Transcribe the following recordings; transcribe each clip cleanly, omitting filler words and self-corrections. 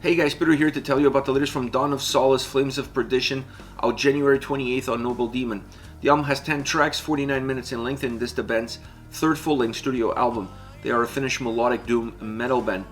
Hey guys, Peter here to tell you about the latest from Dawn of Solace, Flames of Perdition, out January 28th on Noble Demon. The album has 10 tracks, 49 minutes in length, and this is the band's third full-length studio album. They are a Finnish melodic doom metal band.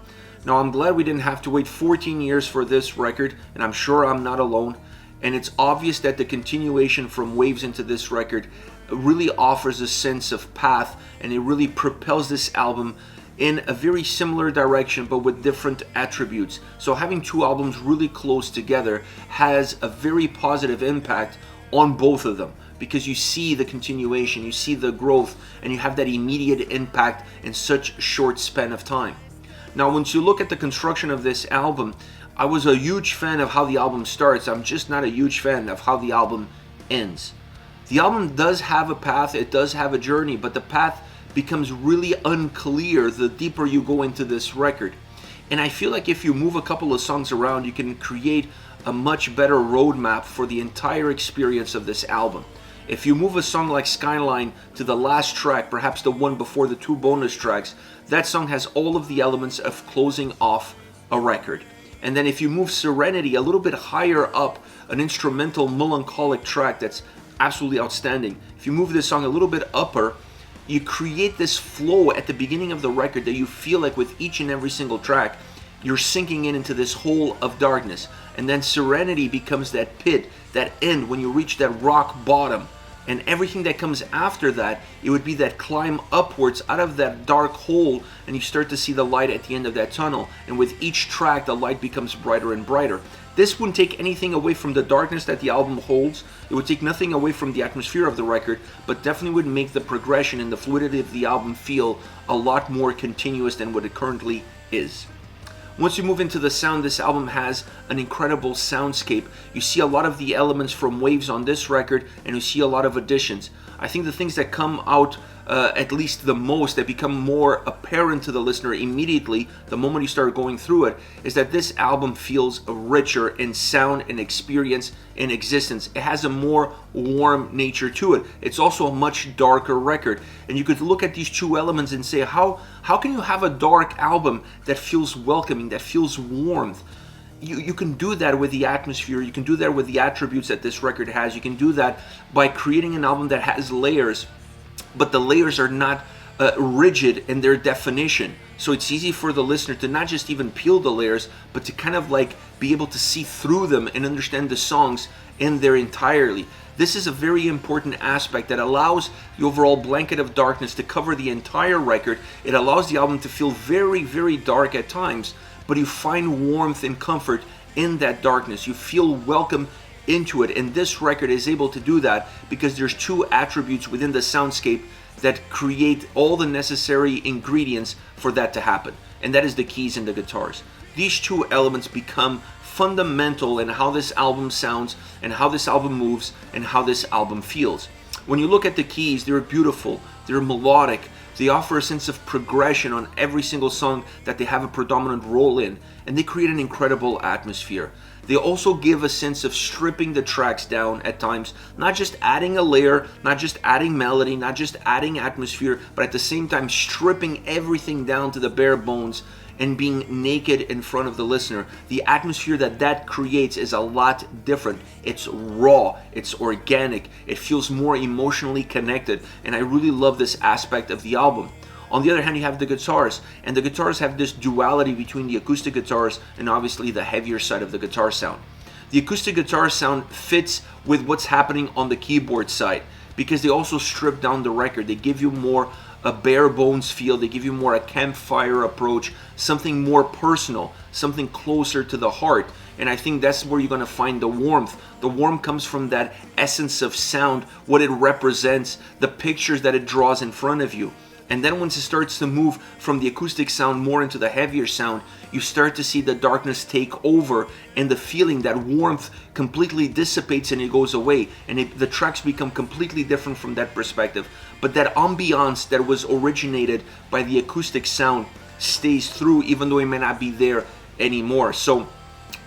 Now I'm glad we didn't have to wait 14 years for this record, and I'm sure I'm not alone. And it's obvious that the continuation from Waves into this record really offers a sense of path, and it really propels this album in a very similar direction but with different attributes. So having two albums really close together has a very positive impact on both of them, because you see the continuation, you see the growth, and you have that immediate impact in such a short span of time. Now once you look at the construction of this album, I was a huge fan of how the album starts. I'm just not a huge fan of how the album ends. The album does have a path, it does have a journey, but the path becomes really unclear the deeper you go into this record. And I feel like if you move a couple of songs around, you can create a much better roadmap for the entire experience of this album. If you move a song like Skyline to the last track, perhaps the one before the two bonus tracks, that song has all of the elements of closing off a record. And then if you move Serenity a little bit higher up, an instrumental melancholic track that's absolutely outstanding. If you move this song a little bit upper, you create this flow at the beginning of the record that you feel like with each and every single track, you're sinking into this hole of darkness. And then Serenity becomes that pit, that end when you reach that rock bottom. And everything that comes after that, it would be that climb upwards out of that dark hole, and you start to see the light at the end of that tunnel. And with each track, the light becomes brighter and brighter. This wouldn't take anything away from the darkness that the album holds. It would take nothing away from the atmosphere of the record, but definitely would make the progression and the fluidity of the album feel a lot more continuous than what it currently is. Once you move into the sound, this album has an incredible soundscape. You see a lot of the elements from Waves on this record, and you see a lot of additions. I think the things that come out at least the most, that become more apparent to the listener immediately the moment you start going through it, is that this album feels richer in sound and experience and existence. It has a more warm nature to it. It's also a much darker record, and you could look at these two elements and say, how can you have a dark album that feels welcoming, that feels warmth? You can do that with the atmosphere, you can do that with the attributes that this record has. You can do that by creating an album that has layers, but the layers are not rigid in their definition. So it's easy for the listener to not just even peel the layers, but to kind of like be able to see through them and understand the songs in their entirety. This is a very important aspect that allows the overall blanket of darkness to cover the entire record. It allows the album to feel very, very dark at times, but you find warmth and comfort in that darkness. You feel welcome into it, and this record is able to do that because there's two attributes within the soundscape that create all the necessary ingredients for that to happen, and that is the keys and the guitars. These two elements become fundamental in how this album sounds and how this album moves and how this album feels. When you look at the keys, they're beautiful, they're melodic, they offer a sense of progression on every single song that they have a predominant role in, and they create an incredible atmosphere. They also give a sense of stripping the tracks down at times, not just adding a layer, not just adding melody, not just adding atmosphere, but at the same time stripping everything down to the bare bones and being naked in front of the listener. The atmosphere that creates is a lot different. It's raw, it's organic, it feels more emotionally connected, and I really love this aspect of the album. On the other hand, you have the guitars, and the guitars have this duality between the acoustic guitars and obviously the heavier side of the guitar sound. The acoustic guitar sound fits with what's happening on the keyboard side because they also strip down the record. They give you more a bare bones feel, they give you more a campfire approach, something more personal, something closer to the heart. And I think that's where you're going to find the warmth. The warmth comes from that essence of sound, what it represents, the pictures that it draws in front of you. And then once it starts to move from the acoustic sound more into the heavier sound, you start to see the darkness take over, and the feeling, that warmth completely dissipates and it goes away, and the tracks become completely different from that perspective. But that ambiance that was originated by the acoustic sound stays through, even though it may not be there anymore. So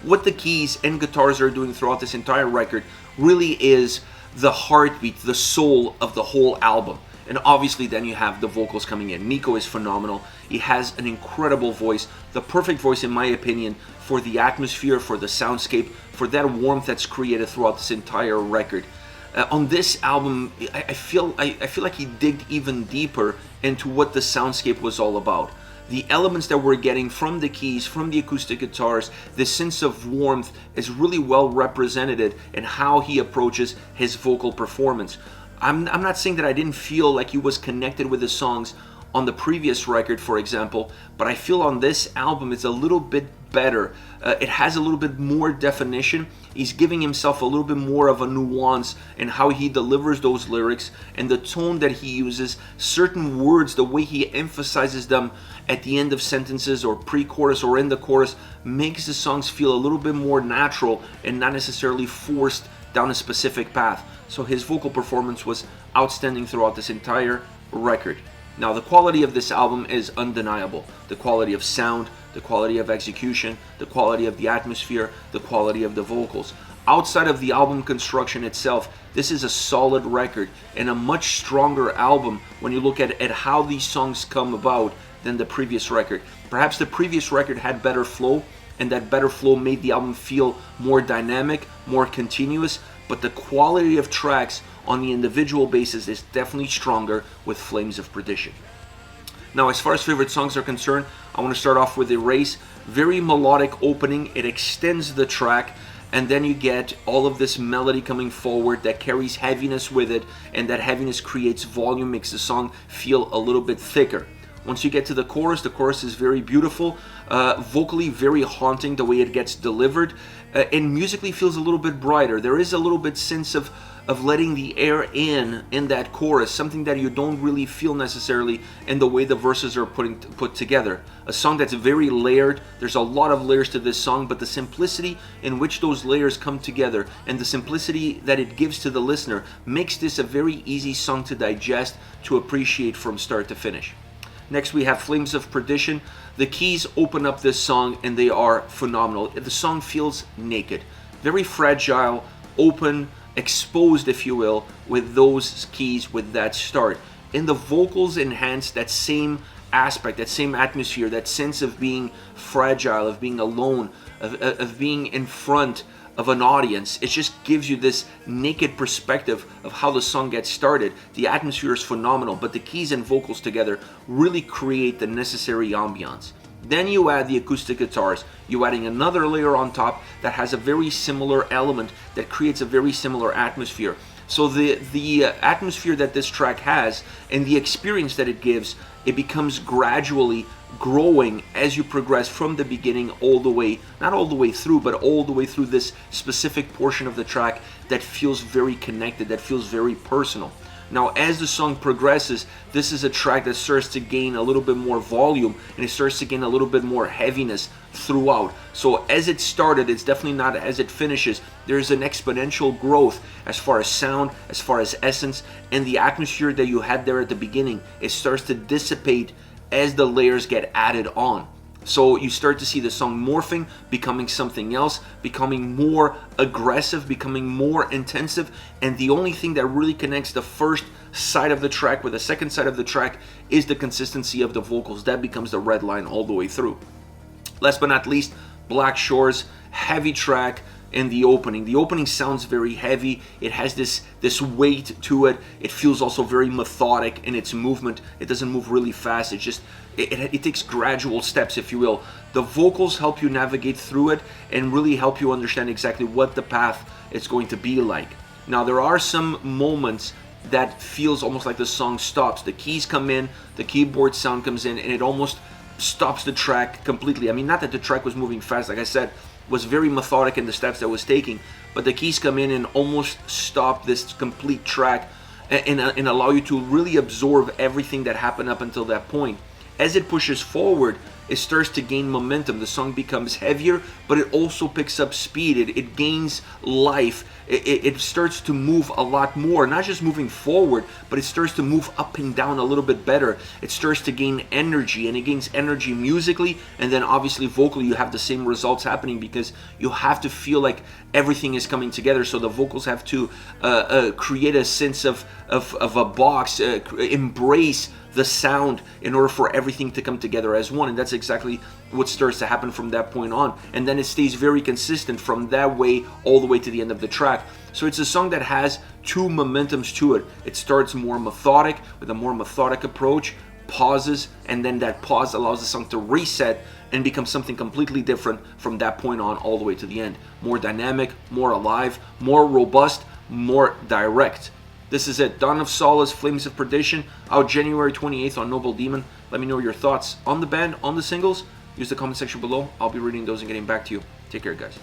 what the keys and guitars are doing throughout this entire record really is the heartbeat, the soul of the whole album. And obviously then you have the vocals coming in. Nico is phenomenal. He has an incredible voice, the perfect voice in my opinion for the atmosphere, for the soundscape, for that warmth that's created throughout this entire record. On this album, I feel like he digged even deeper into what the soundscape was all about. The elements that we're getting from the keys, from the acoustic guitars, this sense of warmth is really well represented in how he approaches his vocal performance. I'm not saying that I didn't feel like he was connected with the songs on the previous record, for example, but I feel on this album it's a little bit better. It has a little bit more definition. He's giving himself a little bit more of a nuance in how he delivers those lyrics and the tone that he uses, certain words, the way he emphasizes them at the end of sentences or pre-chorus or in the chorus makes the songs feel a little bit more natural and not necessarily forced down a specific path. So his vocal performance was outstanding throughout this entire record. Now the quality of this album is undeniable. The quality of sound, the quality of execution, the quality of the atmosphere, the quality of the vocals. Outside of the album construction itself, this is a solid record and a much stronger album when you look at how these songs come about than the previous record. Perhaps the previous record had better flow, and that better flow made the album feel more dynamic, more continuous, but the quality of tracks on the individual basis is definitely stronger with Flames of Perdition. Now, as far as favorite songs are concerned, I want to start off with Erase. Very melodic opening, it extends the track, and then you get all of this melody coming forward that carries heaviness with it, and that heaviness creates volume, makes the song feel a little bit thicker. Once you get to the chorus is very beautiful, vocally very haunting the way it gets delivered, and musically feels a little bit brighter. There is a little bit sense of letting the air in that chorus, something that you don't really feel necessarily in the way the verses are put together. A song that's very layered. There's a lot of layers to this song, but the simplicity in which those layers come together and the simplicity that it gives to the listener makes this a very easy song to digest, to appreciate from start to finish. Next we have Flames of Perdition. The keys open up this song and they are phenomenal. The song feels naked, very fragile, open, exposed if you will, with those keys, with that start. And the vocals enhance that same aspect, that same atmosphere, that sense of being fragile, of being alone, of being in front of an audience. It just gives you this naked perspective of how the song gets started. The atmosphere is phenomenal, but the keys and vocals together really create the necessary ambiance. Then you add the acoustic guitars. You're adding another layer on top that has a very similar element that creates a very similar atmosphere. So the atmosphere that this track has and the experience that it gives, it becomes gradually growing as you progress from the beginning all the way, not all the way through, but all the way through this specific portion of the track that feels very connected, that feels very personal. Now, as the song progresses, this is a track that starts to gain a little bit more volume and it starts to gain a little bit more heaviness throughout. So as it started, it's definitely not as it finishes. There's an exponential growth as far as sound, as far as essence, and the atmosphere that you had there at the beginning, it starts to dissipate as the layers get added on. So you start to see the song morphing, becoming something else, becoming more aggressive, becoming more intensive, and the only thing that really connects the first side of the track with the second side of the track is the consistency of the vocals. That becomes the red line all the way through. Last but not least, Black Shores, heavy track in the opening. The opening sounds very heavy. It has this weight to it. It feels also very methodic in its movement. It doesn't move really fast. It takes gradual steps, if you will. The vocals help you navigate through it and really help you understand exactly what the path is going to be like. Now, there are some moments that feels almost like the song stops. The keys come in, the keyboard sound comes in, and it almost stops the track completely. I mean, not that the track was moving fast, like I said, was very methodic in the steps that it was taking, but the keys come in and almost stop this complete track and allow you to really absorb everything that happened up until that point. As it pushes forward, it starts to gain momentum. The song becomes heavier, but it also picks up speed. It gains life. It starts to move a lot more, not just moving forward, but it starts to move up and down a little bit better. It starts to gain energy, and it gains energy musically, and then obviously vocally you have the same results happening, because you have to feel like everything is coming together. So the vocals have to create a sense of a box, embrace the sound in order for everything to come together as one. And that's exactly what starts to happen from that point on. And then it stays very consistent from that way all the way to the end of the track. So it's a song that has two momentums to it. It starts more methodic, with a more methodic approach, pauses, and then that pause allows the song to reset and become something completely different from that point on all the way to the end. More dynamic, more alive, more robust, more direct. This is it. Dawn of Solace, Flames of Perdition, out January 28th on Noble Demon. Let me know your thoughts on the band, on the singles. Use the comment section below. I'll be reading those and getting back to you. Take care, guys.